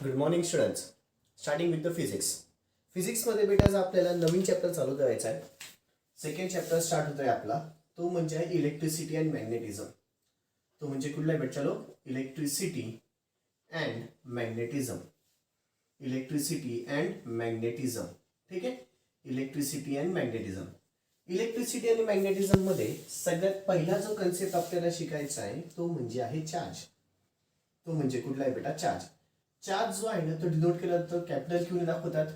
Good morning students. Starting with the physics. फिजिक्समध्ये बेटा आज आपल्याला नवीन चॅप्टर चालू करायचा आहे. सेकंड चॅप्टर स्टार्ट होतोय आपला. तो म्हणजे आहे इलेक्ट्रिसिटी अँड मॅग्नेटिझम. तो म्हणजे कुठला आहे बेटा? Electricity and magnetism. Electricity and magnetism. ठीक आहे. Electricity and magnetism. इलेक्ट्रिसिटी आणि मॅग्नेटिझम मध्ये सगळ्यात पहिला जो कन्सेप्ट आपल्याला शिकायचा आहे तो म्हणजे आहे चार्ज. तो म्हणजे कुठला आहे बेटा? चार्ज. चार्ज जो आहे ना तो डिनोट केला जातो कॅपिटल क्यूने दाखवतात,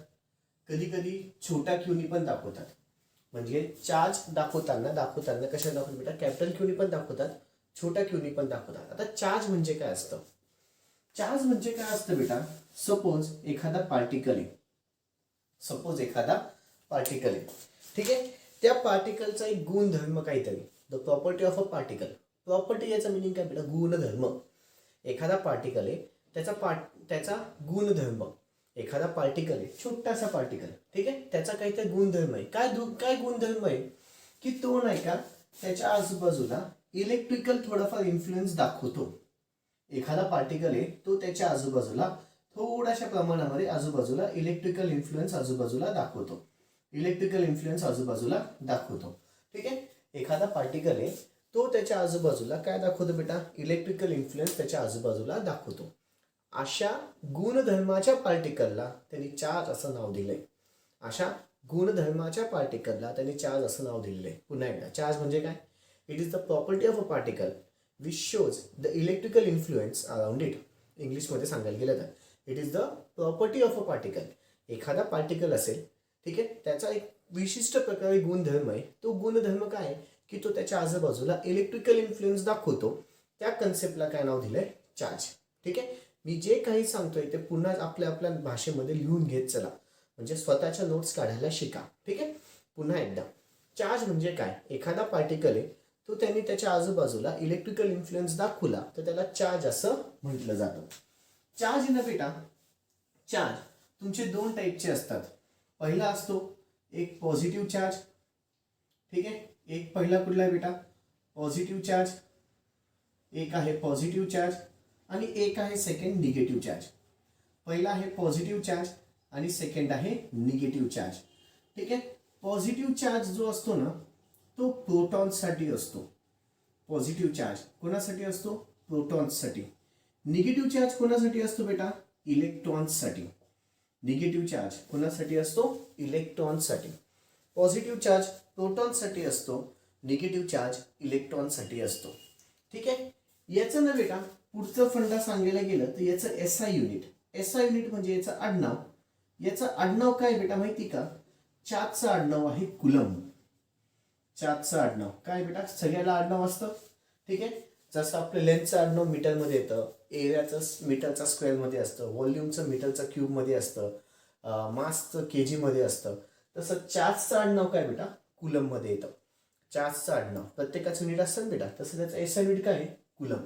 कधी कधी छोट्या क्यूने पण दाखवतात. म्हणजे चार्ज दाखवताना कशा दाखवतात बेटा? कॅपिटल क्यूने पण दाखवतात, छोट्या क्यूने पण दाखवतात. आता चार्ज म्हणजे काय असतं? चार्ज म्हणजे काय असतं बेटा? सपोज एखादा पार्टिकल आहे. ठीक आहे. त्या पार्टिकलचा एक गुणधर्म काहीतरी, the property of a particle. Property याचा मिनिंग काय बेटा? गुणधर्म. एखादा पार्टिकल आहे त्याचा गुणधर्म. एखादा पार्टिकल आहे, छोटासा पार्टिकल, ठीक आहे, त्याचा काहीतरी गुणधर्म आहे. काय गुणधर्म आहे की तो नाही का त्याच्या आजूबाजूला इलेक्ट्रिकल थोडाफार इन्फ्लुएन्स दाखवतो. एखादा पार्टिकल आहे तो त्याच्या आजूबाजूला थोड्याशा प्रमाणामध्ये आजूबाजूला इलेक्ट्रिकल इन्फ्लुएन्स आजूबाजूला दाखवतो. ठीक आहे. एखादा पार्टिकल आहे तो त्याच्या आजूबाजूला काय दाखवतो बेटा? इलेक्ट्रिकल इन्फ्लुएन्स त्याच्या आजूबाजूला दाखवतो. अशा गुणधर्माच्या पार्टिकलला त्यांनी चार्ज असं नाव दिलंय. पुन्हा एकदा, चार्ज म्हणजे काय? It is the property of a particle which shows the electrical influence around it. इंग्लिशमध्ये सांगायला गेलं तर it is the property of a particle. एखादा पार्टिकल असेल, ठीक आहे, त्याचा एक विशिष्ट प्रकारे गुणधर्म आहे. तो गुणधर्म काय आहे की तो त्याच्या आजूबाजूला इलेक्ट्रिकल इन्फ्लुएन्स दाखवतो. त्या कन्सेप्टला काय नाव दिलंय? चार्ज. ठीक आहे. मी जे काही सांगतोय ते पुन्हा आपल्या भाषेमध्ये लिहून घेत चला, म्हणजे स्वतःच्या नोट्स काढायला शिका. ठीक आहे. पुन्हा एकदा, चार्ज म्हणजे काय? एखादा पार्टिकल आहे तो त्यांनी त्याच्या आजूबाजूला इलेक्ट्रिकल इन्फ्लुएन्स दाखवला तर त्याला चार्ज असं म्हटलं जातं. चार्ज ना बेटा, चार्ज तुमचे दोन टाईपचे असतात. पहिला असतो एक पॉझिटिव्ह चार्ज. ठीक आहे. एक पहिला कुठला आहे बेटा? Positive charge. एक आहे पॉझिटिव्ह चार्ज आणि एक आहे सेकंड निगेटिव्ह चार्ज. पहिला आहे पॉझिटिव्ह चार्ज आणि सेकंड आहे निगेटिव्ह चार्ज. ठीक आहे. पॉझिटिव्ह चार्ज जो असतो ना तो प्रोटॉन्ससाठी असतो. पॉझिटिव्ह चार्ज कोणासाठी असतो? प्रोटॉन्ससाठी. निगेटिव्ह चार्ज कोणासाठी असतो बेटा? इलेक्ट्रॉन्ससाठी. निगेटिव्ह चार्ज कोणासाठी असतो? इलेक्ट्रॉन्ससाठी. पॉझिटिव्ह चार्ज प्रोटॉन्ससाठी असतो, निगेटिव्ह चार्ज इलेक्ट्रॉनसाठी असतो. ठीक आहे. याचं ना बेटा पुढचं फंडा सांगायला गेलं तर याचं एसआय युनिट. एसआय युनिट म्हणजे याचं आडनाव. याचं आडनाव काय बेटा माहिती का? चार्जचं आडनाव आहे कुलम. चार्जचं आडनाव काय बेटा? सगळ्याला आडनाव असतं. ठीक आहे. जसं आपलं लेंथचं आडनाव मीटरमध्ये येतं, एरियाचं मीटरचा स्क्वेअरमध्ये असतं, व्हॉल्यूमचं मीटरचा क्यूबमध्ये असतं, मासचं केजी मध्ये असतं, तसं चार्जचं आडनाव काय बेटा? कुलममध्ये येतं. चार्जचं आडनाव प्रत्येकाचं युनिट असतं बेटा, तसं त्याचं एसआय युनिट काय आहे? कुलम.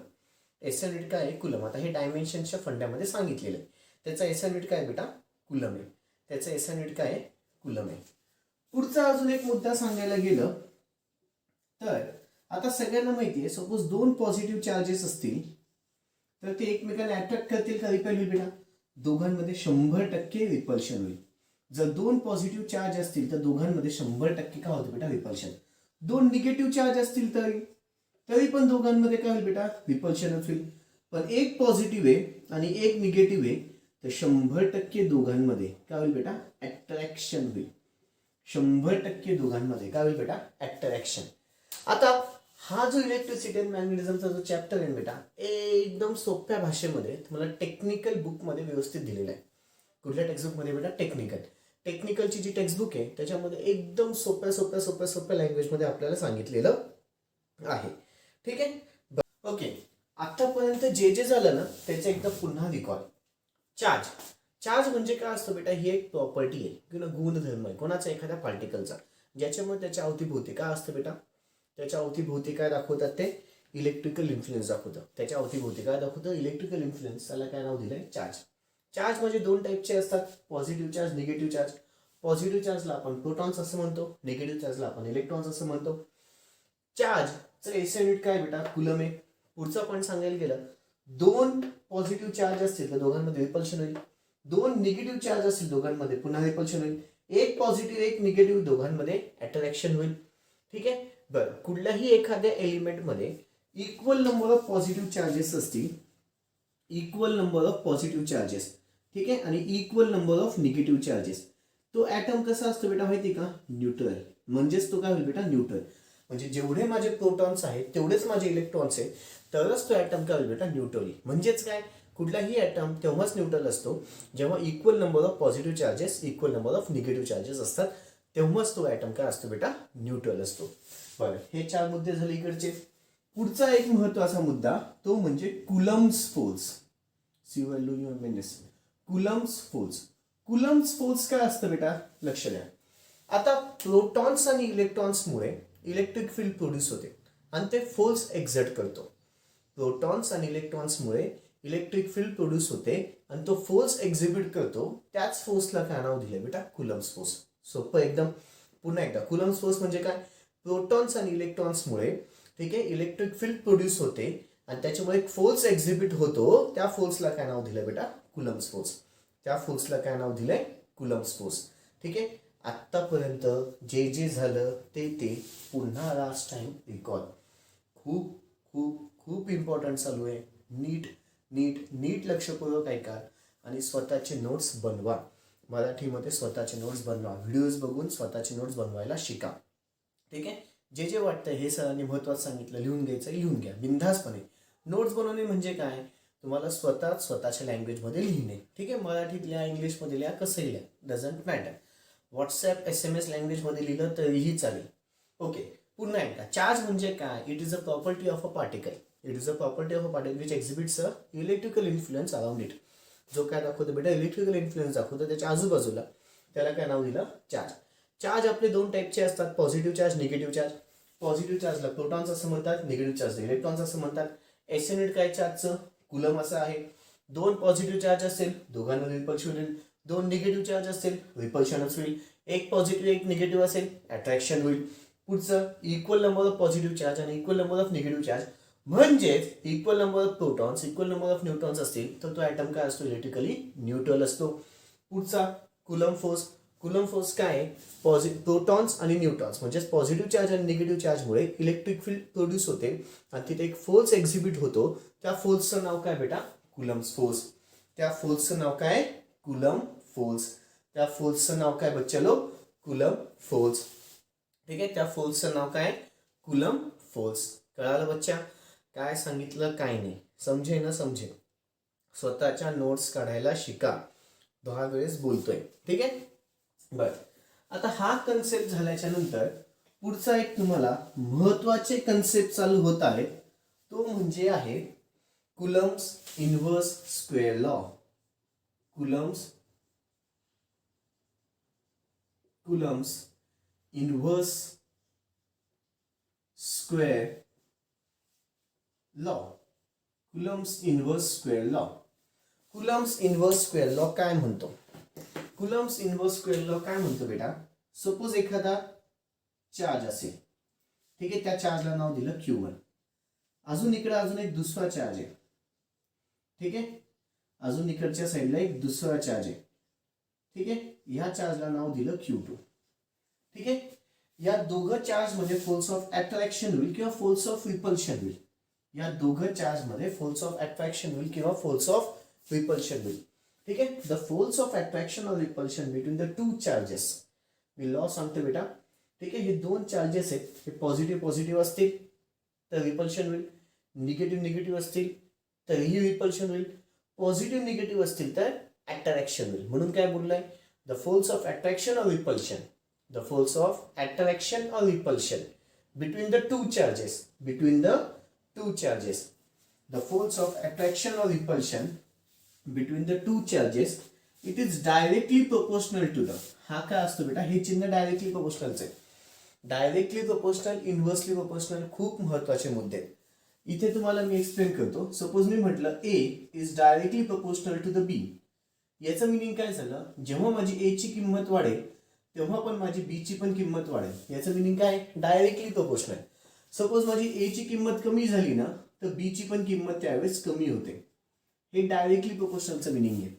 एसआय युनिट काय आहे? कुलम. आता हे डायमेन्शनच्या फंड्यामध्ये सांगितलेलं आहे. त्याचा एसआय युनिट काय बेटा? कुलम आहे. त्याचं एसआय युनिट काय आहे? कुलम आहे. पुढचा अजून एक मुद्दा सांगायला गेलं तर आता सगळ्यांना माहिती आहे, सपोज दोन पॉझिटिव्ह चार्जेस असतील तर ते एकमेकांना अट्रॅक्ट करतील का रिपेल होईल बेटा? दोघांमध्ये 100% रिपल्शन होईल. जर दोन पॉझिटिव्ह चार्ज असतील तर दोघांमध्ये 100% काय होतं बेटा? रिपल्शन. दोन निगेटिव्ह चार्ज असतील तरी पण दोघांमध्ये काय होईल बेटा? रिपल्शनच होईल. पण एक पॉझिटिव्ह आहे आणि एक निगेटिव्ह आहे तर 100% दोघांमध्ये काय होईल बेटा? अट्रॅक्शन होईल. 100% दोघांमध्ये काय होईल बेटा? अट्रॅक्शन. आता हा जो इलेक्ट्रिसिटी अँड मॅग्नेटिझमचा जो चॅप्टर आहे बेटा, एकदम सोप्या भाषेमध्ये तुम्हाला टेक्निकल बुकमध्ये व्यवस्थित दिलेला आहे. कुठल्या टेक्स्टबुकमध्ये बेटा? टेक्निकलची जी टेक्स्टबुक आहे त्याच्यामध्ये एकदम सोप्या लँग्वेजमध्ये आपल्याला सांगितलेलं आहे. ठीक आहे. ओके. आतापर्यंत जे झालं ना त्याचं एकदा पुन्हा रिकॉल. चार्ज म्हणजे काय असतं बेटा? ही एक प्रॉपर्टी आहे किंवा गुणधर्म आहे कोणाचा? एखाद्या पार्टिकलचा, ज्याच्यामुळे त्याच्या अवतीभोवती काय असतं बेटा? त्याच्या अवतीभोवती काय दाखवतात? ते इलेक्ट्रिकल इन्फ्लुएन्स दाखवतं. त्याच्या अवतीभोवती काय दाखवतं? Electrical influence. त्याला काय नाव दिलंय? चार्ज. चार्ज म्हणजे दोन टाईपचे असतात, positive charge, negative charge. Positive चार्जला आपण प्रोटॉन्स असं म्हणतो, निगेटिव्ह चार्जला आपण इलेक्ट्रॉन्स असं म्हणतो. चार्जचं एसआय युनिट काय बेटा? कुलम आहे. पुढचा पॉईंट सांगायला गेलं, दोन पॉझिटिव्ह चार्ज असतील तर दोघांमध्ये रिपल्शन होईल. दोन निगेटिव्ह चार्ज असतील दोघांमध्ये पुन्हा रिपल्शन होईल. एक पॉझिटिव्ह एक निगेटिव्ह दोघांमध्ये अट्रॅक्शन होईल. ठीक आहे. बरं, कुठल्याही एखाद्या एलिमेंटमध्ये equal number of positive charges असतील, equal number of positive charges, ठीक आहे, आणि equal number of negative charges, तो ॲटम कसा असतो बेटा माहिती का? न्यूट्रल. म्हणजेच तो काय होईल बेटा? न्यूट्रल. म्हणजे जेवढे माझे प्रोटॉन्स आहेत तेवढेच माझे इलेक्ट्रॉन्स आहेत, तरच तो ॲटम काय होईल बेटा? न्यूट्रल. म्हणजेच काय? कुठलाही ॲटम तेव्हाच न्यूट्रल असतो जेव्हा equal number of positive charges, equal number of negative charges असतात, तेव्हाच तो ॲटम काय असतो बेटा? न्यूट्रल असतो. बरं, हे 4 मुद्दे झाले इकडचे. पुढचा एक महत्वाचा मुद्दा तो म्हणजे Coulomb's force. Coulomb's force. Coulomb's force काय असतं बेटा? लक्ष द्या. आता प्रोटॉन्स आणि इलेक्ट्रॉन्समुळे इलेक्ट्रिक फील्ड प्रोड्यूस होते आणि ते फोर्स एक्झर्ट करतो. प्रोटॉन्स आणि इलेक्ट्रॉन्समुळे इलेक्ट्रिक फील्ड प्रोड्यूस होते आणि तो फोर्स एक्झिबिट करतो. त्याच फोर्सला काय नाव दिलं बेटा? Coulomb's force. सोपं एकदम. पुन्हा एकदा, कुलम्स फोर्स म्हणजे काय? प्रोटॉन्स आणि इलेक्ट्रॉन्समुळे, ठीक आहे, इलेक्ट्रिक फील्ड प्रोड्यूस होते आणि त्याच्यामुळे एक फोर्स एक्झिबिट होतो. त्या फोर्सला काय नाव दिलं बेटा? Coulomb's force. त्या फोर्सला काय नाव दिलंय? Coulomb's force. ठीक आहे. आत्तापर्यंत जे जे झालं ते पुन्हा लास्ट टाइम रिकॉल. खूप खूप खूप इम्पॉर्टंट चालू आहे. नीट नीट नीट लक्षपूर्वक ऐका आणि स्वतःचे नोट्स बनवा. मराठीमध्ये स्वतःचे नोट्स बनवा. व्हिडिओज बघून स्वतःचे नोट्स बनवायला शिका. ठीक आहे. जे जे वाटतं हे सरांनी महत्त्वाचं सांगितलं, लिहून घ्यायचं, लिहून घ्या बिनधास्तपणे. नोट्स बनवणे म्हणजे काय? तुम्हाला स्वतःच्या लँग्वेजमध्ये लिहिणे. ठीक आहे. मराठीत लिहा, इंग्लिशमध्ये लिहा, कसंही लिहा, डझंट मॅटर. व्हॉट्सॲप SMS लँग्वेजमध्ये लिहिलं तरीही चालेल. ओके. पुन्हा एकदा, चार्ज म्हणजे काय? It is a property of a particle. It is a property of a particle which exhibits a electrical influence around it. जो काय दाखवतो बेटा? इलेक्ट्रिकल इन्फ्लुएन्स दाखवतो त्याच्या आजूबाजूला, त्याला काय नाव दिलं? चार्ज. चार्ज आपले दोन टाईपचे असतात, positive charge, negative charge. Positive चार्जला प्रोटॉन्स असं म्हणतात, निगेटिव्ह चार्जला इलेक्ट्रॉन्स असं म्हणतात. SI युनिट काय चार्जचं? कुलम असं आहे. दोन पॉझिटिव्ह चार्ज असेल, दोघांमध्ये रिपल्शन होईल. दोन निगेटिव्ह चार्ज असेल, रिपल्शनच होईल. एक पॉझिटिव्ह एक निगेटिव्ह असेल, अट्रॅक्शन होईल. पुढचं, equal number of positive charge आणि equal number of negative charge, म्हणजेच equal number of protons, equal number of neutrons असतील तर तो ॲटम काय असतो? इलेक्ट्रिकली न्यूट्रल असतो. पुढचा, कुलम फोर्स. कुलम फोर्स काय आहे? प्रोटॉन्स आणि न्यूट्रॉन्स म्हणजेच पॉझिटिव्ह चार्ज आणि निगेटिव्ह चार्जमुळे इलेक्ट्रिक फील्ड प्रोड्यूस होते आणि तिथे एक फोर्स एक्झिबिट होतो. त्या फोर्सचं नाव काय बेटा? Coulomb's force. त्या फोर्सचं नाव काय? Coulomb force. त्या फोर्सचं नाव काय बच्चलो? Coulomb force. ठीक आहे. त्या फोर्सचं नाव काय? Coulomb force. कळालं बच्चा? काय सांगितलं काय नाही, समजे ना? समजे. स्वतःच्या नोट्स काढायला शिका. 10 वेळेस बोलतोय. ठीक आहे. बरं, आता हा कन्सेप्ट झाल्याच्या नंतर पुढचा एक तुम्हाला महत्वाचे कन्सेप्ट चालू होत आहे, तो म्हणजे आहे Coulomb's inverse square law. Coulomb's inverse square law. Coulomb's inverse square law. Coulomb's inverse square law काय म्हणतो? कुलम्स इनव्हर्स स्क्वेअर लॉ काय म्हणतो बेटा? सपोज एखादा चार्ज असेल, ठीक आहे, त्या चार्जला नाव दिलं Q1. अजून एक दुसरा चार्ज आहे, ठीक आहे, अजून इकडच्या साईडला एक दुसरा चार्ज आहे, ठीक आहे, या चार्जला नाव दिलं Q2. ठीक आहे. या दोघं चार्ज मध्ये फोर्स ऑफ अट्रॅक्शन होईल किंवा फोर्स ऑफ रिपल्शन होईल. या दोघं चार्ज मध्ये फोर्स ऑफ अट्रॅक्शन होईल किंवा फोर्स ऑफ रिपल्शन होईल. ठीक आहे. द फोर्स ऑफ अट्रॅक्शन और repulsion between the two charges. Me law सांगतो बेटा. ठीक आहे. हे दोन चार्जेस आहेत, हे पॉझिटिव्ह असतील तर रिपल्शन होईल, निगेटिव्ह असतील तरीही रिपल्शन होईल, पॉझिटिव्ह निगेटिव्ह असतील तर अट्रॅक्शन होईल. म्हणून काय बोललाय? द फोर्स ऑफ अट्रॅक्शन और repulsion. The force of attraction और repulsion between the two charges. The force of attraction or repulsion between the two charges, it is directly proportional to the. हा काय असतो बेटा? हे चिन्ह डायरेक्टली प्रोपोर्शनलचं आहे. Directly proportional, inversely proportional खूप महत्वाचे मुद्दे आहेत. इथे तुम्हाला मी एक्सप्लेन करतो. सपोज मी म्हटलं A is directly proportional to the B. याचं मिनिंग काय झालं? जेव्हा माझी A ची किंमत वाढेल तेव्हा पण माझी B ची पण किंमत वाढेल. याचं मिनिंग काय? Directly proportional. सपोज माझी A ची किंमत कमी झाली ना तर B ची पण किंमत त्यावेळेस कमी होते. हे डायरेक्टली प्रोपोर्शनलचं मिनिंग आहे.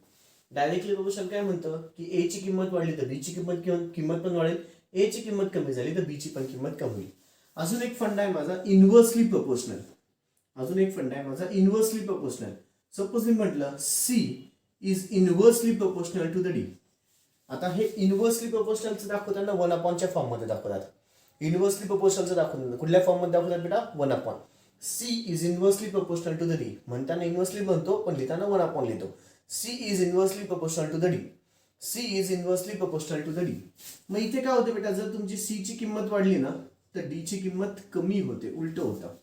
डायरेक्टली प्रोपोर्शनल काय म्हणतं की ए ची किंमत वाढली तर बी ची किंमत पण वाढेल, ए ची किंमत कमी झाली तर बी ची पण किंमत कमी होईल. अजून एक फंडा आहे माझा इन्व्हर्सली प्रोपोर्शनल. सपोज मी म्हटलं C is inversely proportional to the D. आता हे इन्व्हर्सली प्रोपोर्शनलचं दाखवताना 1/च्या फॉर्म मध्ये दाखवतात. इन्व्हर्सली प्रोपोर्शनलचं दाखवतात कुठल्या फॉर्म मध्ये दाखवतात बेटा? 1/. C is inversely proportional to the D म्हणताना इन्व्हर्सली बनतो पण लिहिताना 1/. लिहितो. C is inversely proportional to the D. C is inversely proportional to the D. मग इथे काय होतं बेटा, जर तुमची सी ची किंमत वाढली ना तर डी ची किंमत कमी होते, उलट होतं.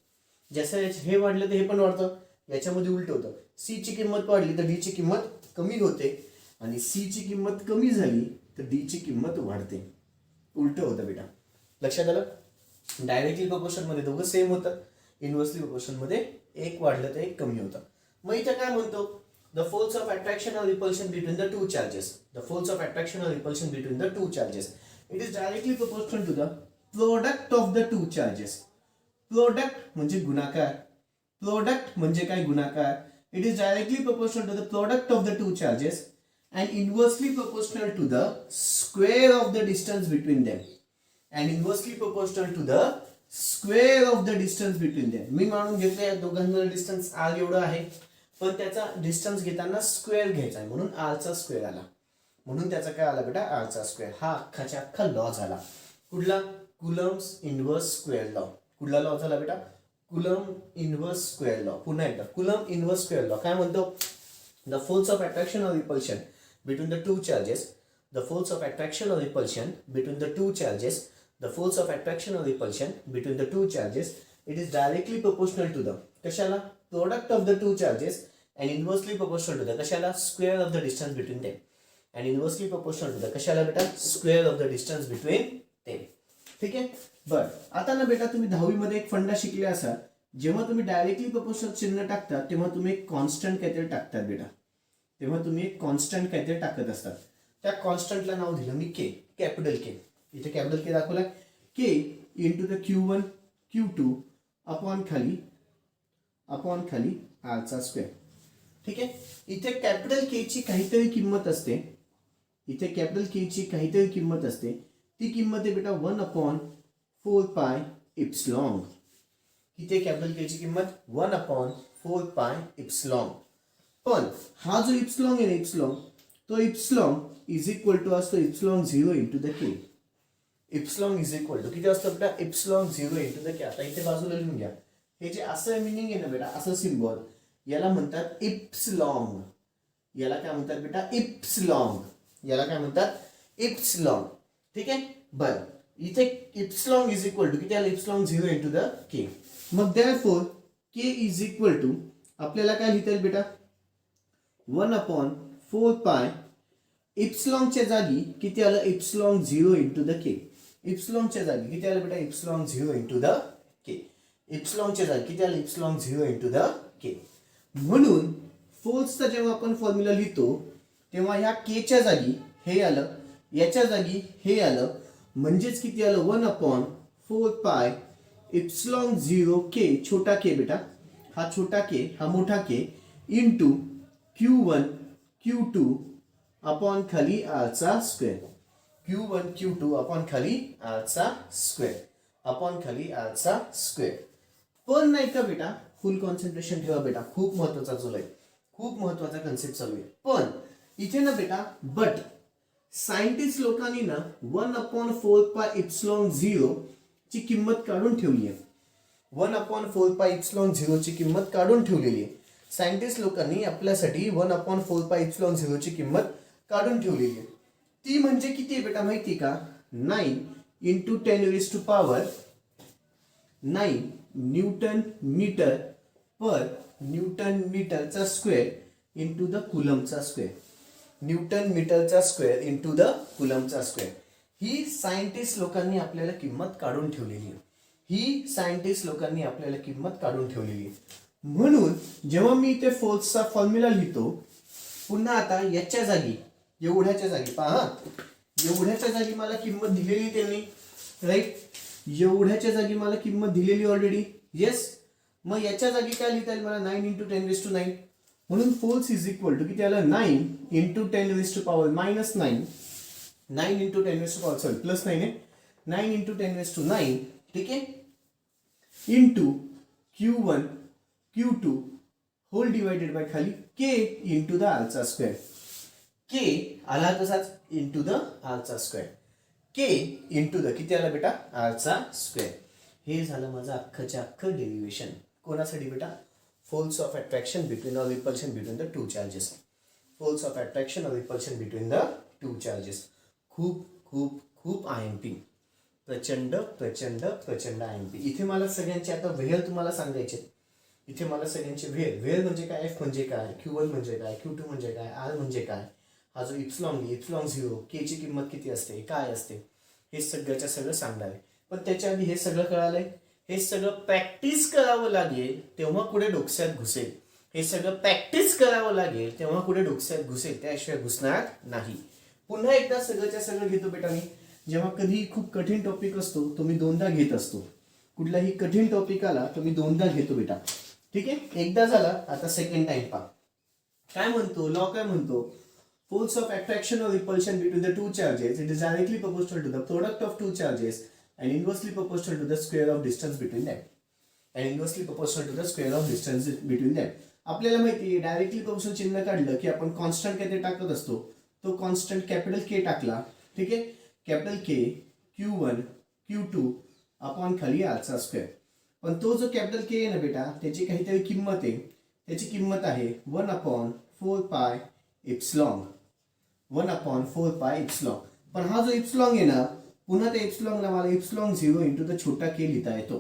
जसं हे वाढलं तर हे पण वाढतं, याच्यामध्ये उलट होतं. सी ची किंमत वाढली तर डी ची किंमत कमी होते आणि सी ची किंमत कमी झाली तर डी ची किंमत वाढते, उलट होतं बेटा. लक्षात आलं? डायरेक्टली प्रोपोर्शन मध्ये दोघं सेम होतं, इन्व्हर्सली प्रोपोर्शन मध्ये एक वाढलं तर एक कमी होतं. मग इथे काय म्हणतो, द फोर्स ऑफ अट्रॅक्शन और repulsion between the two charges. The force of attraction और repulsion between the two charges it is directly proportional to the product of the two charges. Product म्हणजे गुणाकार. प्रोडक्ट म्हणजे काय? गुणाकार. It is directly proportional to the product of the two charges and inversely proportional to the square of the distance between them. And inversely proportional to the square of the distance between them. मी मानून घेतलं या दोघांचा distance r एवढा आहे, पण त्याचा distance घेताना square घ्यायचा आहे म्हणून r चा स्क्वेअर आला. म्हणून त्याचा काय आला बेटा? r चा स्क्वेअर. हा अख्खाच्या अख्खा लॉ झाला. कुठला? Coulomb's inverse square law. कुठला लॉ झाला बेटा? Coulomb inverse square law. पुन्हा एकदा कुलम इन्व्हर्स स्क्वेअर लॉ काय म्हणतो? द फोर्स ऑफ अट्रॅक्शन और repulsion between the two charges, the force of attraction or repulsion between the two charges, the force of attraction or repulsion between the two charges, it is directly proportional to the कशाला? Product of the two charges and inversely proportional to the कशाला? Square of the distance between them. And inversely proportional to the कशाला बेटा? Square of the distance between them. ठीक आहे? बर, आता ना बेटा तुम्ही 10वी मध्ये एक फंडा शिकले असाल, जेव्हा तुम्ही डायरेक्टली प्रोपोर्शनल चिन्ह टाकता तेव्हा तुम्ही एक कॉन्स्टंट काहीतरी टाकतात बेटा. तेव्हा तुम्ही एक कॉन्स्टंट काहीतरी टाकत असतात. त्या कॉन्स्टंटला नाव दिलं मी के, कॅपिटल के. इथे कॅपिटल के दाखवलाय. K into the Q1 Q2 upon खाली r चा स्क्वेअर. ठीक आहे? इथे कॅपिटल के ची काहीतरी किंमत असते. ती किंमत आहे बेटा 1/4 इप्सिलॉन. इथे कॅपिटल के ची किंमत 1/4 इप्सिलॉन. पण हा जो इप्सिलॉन आहे ना, तो इप्सिलॉन इज इक्वल टू असतो epsilon 0 into the K. Epsilon is equal to किती असतं बेटा? Epsilon 0 into the K. आता इथे बाजूला लिहून घ्या. हे जे असं मिनिंग आहे ना बेटा, असं सिम्बॉल, याला म्हणतात इप्सिलॉन. याला काय म्हणतात बेटा? इप्सिलॉन. ठीक आहे? बरं, इथे इप्सिलॉन इज इक्वल टू किती आलं? Epsilon 0 into the K. मग therefore K is equal to आपल्याला काय लिहिता येईल बेटा? 1/4 इप्सिलॉनच्या जागी किती आलं? इप्सिलॉन 0 इंटू द के. इप्सिलॉनच्या जागी किती आलं बेटा? इप्सिलॉन 0 इंटू द के. इप्सिलॉनच्या जागी किती आलं? इप्सिलॉन 0 इंटू द के. म्हणून फोर्सचा जेव्हा आपण फॉर्म्युला लिहितो तेव्हा ह्या केच्या जागी हे आलं, याच्या जागी हे आलं, म्हणजेच किती आलं? 1/4 इप्सिलॉन 0 के, छोटा के बेटा, हा छोटा के, हा मोठा के, इंटू Q1 Q2 अपॉन खाली r चा स्क्वेअर. Q1 Q2 अपॉन खाली r चा स्क्वेअर. पण नाही का बेटा, फुल कॉन्सन्ट्रेशन ठेवा बेटा, खूप महत्वाचा चालू आहे, खूप महत्वाचा कन्सेप्ट चालू आहे. पण इथे ना बेटा, बट सायंटिस्ट लोकांनी ना 1/4 इप्सिलॉन 0 ची किंमत काढून ठेवली आहे. 1/4 इप्सिलॉन 0 ची किंमत काढून ठेवलेली आहे. सायंटिस्ट लोकांनी आपल्यासाठी 1/4 इप्सिलॉन 0 ची किंमत काढून ठेवलेली आहे. ती म्हणजे किती आहे बेटा माहिती का? 9 into 10⁻⁴ newton metre per newton मीटरचा स्क्वेअर इंटू द कुलमचा स्क्वेअर. न्यूटन मीटरचा स्क्वेअर इंटू द कुलमचा स्क्वेअर. ही सायंटिस्ट लोकांनी आपल्याला किंमत काढून ठेवलेली आहे. म्हणून जेव्हा मी इथे फोर्सचा फॉर्म्युला लिहितो, पुन्हा आता याच्या जागी, एवढ्याच्या जागी पहा, एवढ्याच्या जागी मला किंमत दिलेली त्यांनी, राईट? एवढ्याच्या जागी मला किंमत दिलेली ऑलरेडी, येस. मग याच्या जागी काय लिहिता येईल मला? 9 इंटू 10⁻⁹ म्हणून फोर्स इज इक्वल टू किती आलं 9 into 10 raise to power minus 9 9 into 10 raise to power sorry plus 9 आहे 9 इंटू 10 रेज टू 9 ठीक आहे into Q1 Q2 whole divided by खाली K इंटू द आरचा स्क्वेअर K आला तसाच इंटू द आरचा स्क्वेअर K इंटू द किती आला बेटा आरचा स्क्वेअर हे झालं माझं अख्खच्या अख्खं डेरिव्हेशन कोणासाठी बेटा force of attraction between or repulsion between the two charges force of attraction or repulsion between the two charges खूप खूप खूप IMP प्रचंड प्रचंड प्रचंड IMP इथे मला सगळ्यांचे आता व्हेल तुम्हाला सांगायचे इथे मला सगळ्यांचे व्हेल म्हणजे काय F म्हणजे काय Q1 म्हणजे काय Q2 म्हणजे काय R म्हणजे काय हा जो इप्सिलॉन 0 K ची किंमत किती असते काय असते हे सगळ्याच्या सगळं सांगणार आहे पण त्याच्या आधी हे सगळं कळालंय हे सगळं प्रॅक्टिस करावं लागेल तेव्हा पुढे डोक्यात घुसेल हे सगळं प्रॅक्टिस करावं लागेल तेव्हा पुढे डोक्यात घुसेल त्याशिवाय घुसणार नाही पुन्हा एकदा सगळ्याच्या सगळं घेतो बेटा मी जेव्हा कधी खूप कठीण टॉपिक असतो तो मी दोनदा घेत असतो कुठलाही कठीण टॉपिक आला तो मी दोनदा घेतो बेटा ठीक आहे एकदा झाला आता सेकंड टाइम पहा काय म्हणतो लॉ काय म्हणतो force of attraction or repulsion between the two charges it is directly proportional to the product of two charges and inversely proportional to the square of distance between them and inversely proportional to the square of distance between them आपल्याला माहिती आहे directly proportional चिन्ह काढलं की आपण constant काहीतरी टाकत असतो तो कॉन्स्टंट कॅपिटल K टाकला ठीक आहे capital K Q1 Q2 upon खाली आरचा स्क्वेअर पण तो जो कॅपिटल K आहे ना बेटा त्याची काहीतरी किंमत आहे त्याची किंमत आहे 1 अपॉन 4 पाय इप्सिलॉन 1 अपॉन 4 पाय इप्सिलॉन पण हा जो इप्सिलॉन आहे ना पुन्हा त्या इप्सिलॉनला मला इप्सिलॉन 0 इंटू द छोटा K लिहिता येतो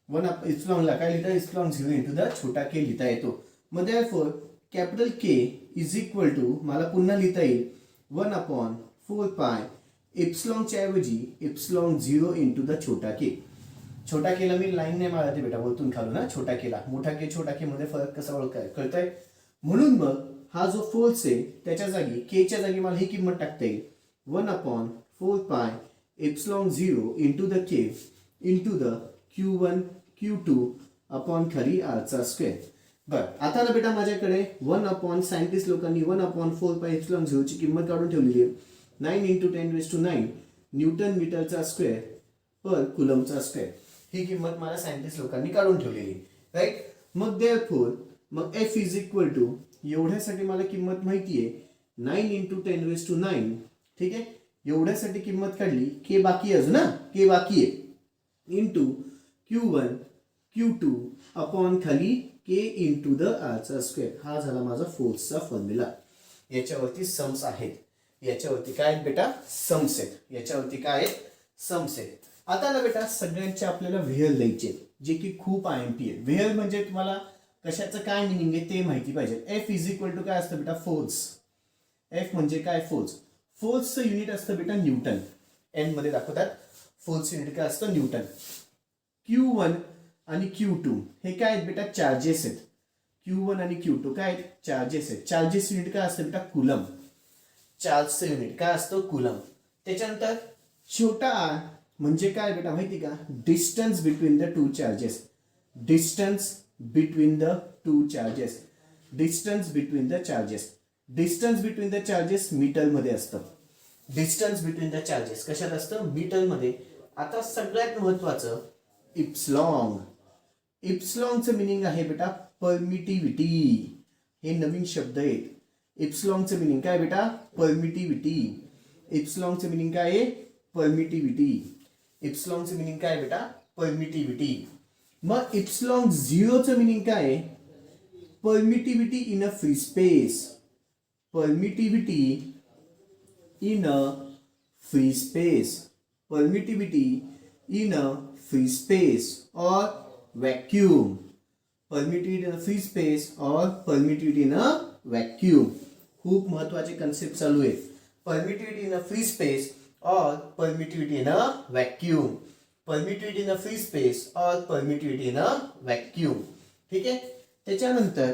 इप्सिलॉनला काय लिहिता इप्सिलॉन 0 इंटू द छोटा K लिहिता येतो मग therefore capital K is equal to मला पुन्हा लिहिता येईल 1 अपॉन 4 पाय इप्सिलॉनच्या ऐवजी इप्सिलॉन 0 इंटू द छोटा K छोटा केला मी लाईन नाही मारते बेटा वरतून खालून ना छोटा केला मोठा के छोटा के मध्ये फरक कसा ओळखाय कळतंय म्हणून मग हा जो फोर्स आहे त्याच्या जागी K च्या जागी मला ही किंमत टाकता येईल 1 अपॉन 4 पाय epsilon 0 into the K into the Q1 Q2 upon खाली आरचा स्क्वेअर बरं आता ना बेटा माझ्याकडे 1 अपॉन सायंटिस्ट लोकांनी 1 अपॉन 4 पाय इप्सिलॉन 0 ची किंमत काढून ठेवलेली आहे 9 इंटू 10 रेज टू 9 न्यूटन मीटरचा स्क्वेअर पर कुलमचा स्क्वेअर ही किंमत मला सायंटिस्ट लोकांनी काढून ठेवलेली राईट मग देअरफोर मग F इज इक्वल टू एवढ्यासाठी मला किंमत माहिती आहे 9 इंटू 10 रेज टू 9 ठीक आहे एवढ्यासाठी किंमत काढली K बाकी आहे अजून ना K बाकी आहे इंटू Q1 Q2 अपॉन खाली K इंटू द आरचा स्क्वेअर हा झाला माझा फोर्सचा फॉर्म्युला याच्यावरती सम्स आहेत याच्यावरती काय आहेत बेटा सम्स आहेत याच्यावरती काय आहेत सम्स आहेत आता ना बेटा सगळ्यांचे आपल्याला व्हेअर लिहायचे जे की खूप IMP आहे व्हेअर म्हणजे तुम्हाला कशाचं काय मिनिंग आहे ते माहिती पाहिजे F इज इक्वल टू काय असतं बेटा फोर्स F म्हणजे काय फोर्स फोर्सचं युनिट असतं बेटा न्यूटन एन मध्ये दाखवतात फोर्सचं युनिट काय असतं न्यूटन Q1 आणि Q2 हे काय आहेत बेटा चार्जेस आहेत Q1 आणि Q2 काय आहेत चार्जेस आहेत चार्जेस युनिट काय असतं बेटा कुलम चार्जचं युनिट काय असतं कुलम त्याच्यानंतर छोटा r म्हणजे काय बेटा माहिती का distance between the two charges distance between the two charges distance between the charges distance between the charges metre मध्ये असतं डिस्टन्स बिटवीन द चार्जेस कशात असतं मीटर मध्ये आता सगळ्यात महत्वाचं इप्सिलॉन इप्सिलॉनचं मिनिंग आहे बेटा परमिटिव्हिटी हे नवीन शब्द आहेत इप्सिलॉनचं मिनिंग काय बेटा परमिटिव्हिटी इप्सिलॉनचं मिनिंग काय आहे परमिटिव्हिटी इप्सिलॉनचं मिनिंग काय बेटा परमिटिव्हिटी मग इप्सिलॉन 0चं मिनिंग काय आहे permittivity in a free space permittivity in a free space permittivity in a free space or vacuum permittivity in a free space or permittivity in a vacuum खूप महत्वाचे concept चालू आहे permittivity in a free space or permittivity in a vacuum permittivity in a free space or permittivity in a vacuum ठीक आहे त्याच्यानंतर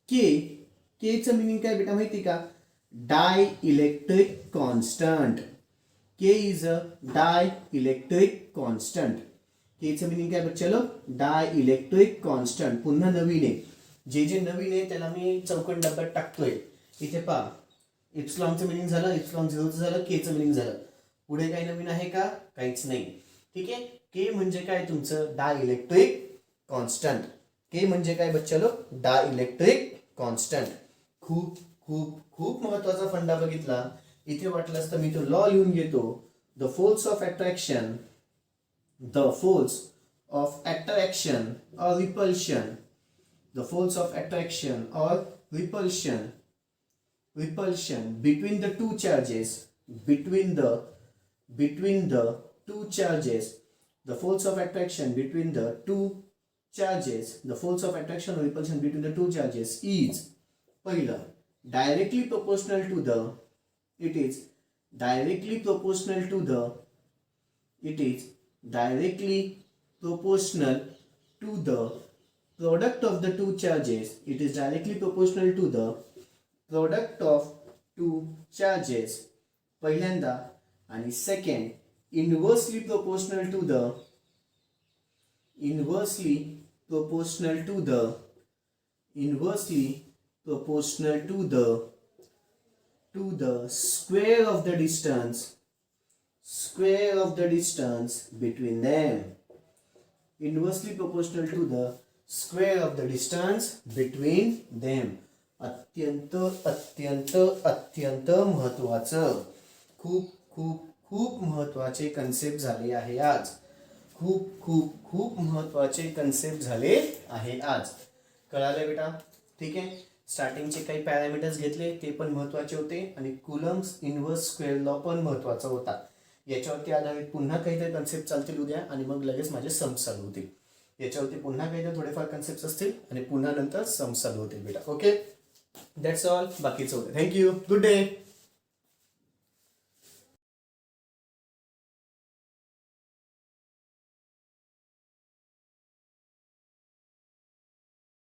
के चं meaning काय बेटा माहिती का dielectric constant K is a dielectric constant K चं meaning काय बच्चा लोग डाय इलेक्ट्रिक कॉन्स्टंट पुन्हा नवीन आहे जे जे नवीन आहे त्याला मी चौकट डब्यात टाकतोय. इथे पहा, इप्सिलॉनचं मिनिंग झालं, इप्सिलॉन झिरोचं झालं, केचं मिनिंग झालं. पुढे काही नवीन आहे का? काहीच नाही. ठीक आहे. के म्हणजे काय तुमचं? Dielectric constant. के म्हणजे काय बच्चालो? Dielectric constant. खूप खूप खूप महत्वाचा फंडा बघितला. इथे वाटलं असतं मी तो लॉ लिहून घेतो. The force of attraction, the force of attraction or repulsion, the force of attraction or repulsion between the two charges, between the two charges, the force of attraction between the two charges, the force of attraction or repulsion between the two charges is पहिलं directly proportional to the, it is directly proportional to the, it is directly proportional to the product of the two charges, it is directly proportional to the product of two charges पहिल्यांदा. आणि second inversely proportional to the, inversely proportional to the, inversely proportional to the square of the distance, square of the distance between them, inversely proportional to the square of the distance between them. अत्यंत अत्यंत अत्यंत महत्वाचं, खूप खूप खूप महत्वाचे concept झाले आहे आज. खूप खूप खूप महत्वाचे कन्सेप्ट झाले आहे आज. कळाले बेटा? ठीक आहे. स्टार्टिंगचे काही पॅरामीटर्स घेतले ते पण महत्वाचे होते आणि कुलम्स इन्व्हर्स स्क्वेअर लॉ पण महत्वाचा होता. याच्यावरती आधारित पुन्हा काहीतरी कन्सेप्ट चालतील उद्या आणि मग लगेच माझे सम्स चालू होतील. याच्यावरती पुन्हा काहीतरी थोडेफार कन्सेप्ट असतील आणि पुन्हा नंतर सम्स चालू होतील बेटा. Okay, that's all. बाकीचं होतं. थँक्यू. Good day.